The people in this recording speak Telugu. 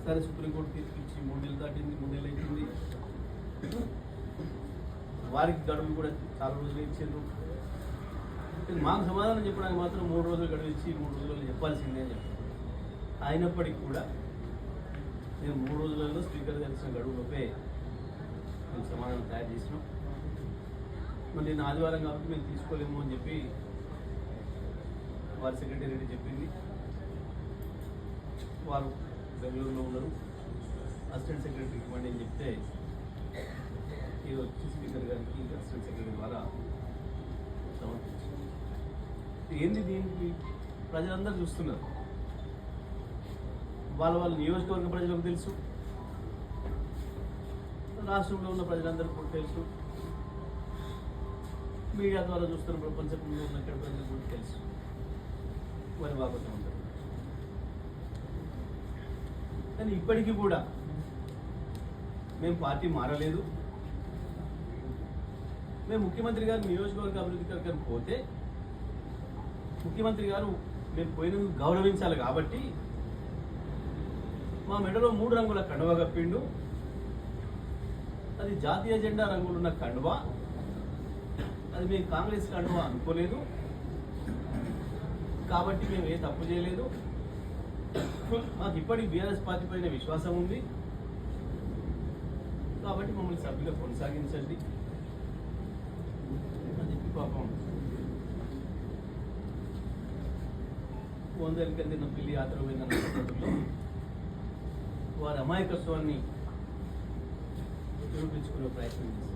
సరే సుప్రీంకోర్టు తీర్పు ఇచ్చి 3 నెలలు దాటింది, 3 నెలలు అవుతుంది. వారికి గడువు కూడా చాలా రోజులు ఇచ్చారు. మాకు సమాధానం చెప్పడానికి మాత్రం 3 రోజులు గడువు ఇచ్చి 3 రోజుల్లో చెప్పాల్సిందే అని చెప్పారు. అయినప్పటికీ కూడా మేము 3 రోజులలో స్పీకర్ కలిసిన గడువులోపే మేము సమాధానం తయారు చేసినాం. మళ్ళీ నిన్న ఆదివారం కాబట్టి మేము తీసుకోలేము అని చెప్పి వారి సెక్రటరీ చెప్పింది. వారు బెంగళూరులో ఉన్నారు, అసిస్టెంట్ సెక్రటరీకి ఇవ్వండి అని చెప్తే ఇది వచ్చి స్పీకర్ గారికి అసిస్టెంట్ సెక్రటరీ ద్వారా సమర్పించింది. ఏంది దీనికి ప్రజలందరూ చూస్తున్నారు. వాళ్ళ నియోజకవర్గ ప్రజలకు తెలుసు, రాష్ట్రంలో ఉన్న ప్రజలందరికీ కూడా తెలుసు, మీడియా ద్వారా చూస్తున్న ప్రపంచంలో ఉన్న ఇక్కడ ప్రజలకు కూడా తెలుసు. మరి బాబోతూ ఉంటారు. కానీ ఇప్పటికీ కూడా మేము పార్టీ మారలేదు. మేము ముఖ్యమంత్రి గారు నియోజకవర్గ అభివృద్ధి కార్యక్రమం పోతే ముఖ్యమంత్రి గారు మేము పోయినందుకు గౌరవించాలి కాబట్టి మా మెడలో 3 రంగుల కండువా కప్పిండు. అది జాతీయ జెండా రంగులున్న కండువా. అది మేము కాంగ్రెస్ కండువా అనుకోలేదు కాబట్టి మేము ఏ తప్పు చేయలేదు. మాకు ఇప్పటికి బీఆర్ఎస్ పార్టీ పైన విశ్వాసం ఉంది కాబట్టి మమ్మల్ని సభ్యులుగా కొనసాగించండి అని చెప్పి పాపం 100 ఏళ్ళ కింద పిల్లి ఆతరమైన సందర్భంలో వారి అమాయకత్వాన్ని నిరూపించుకునే ప్రయత్నం చేస్తారు.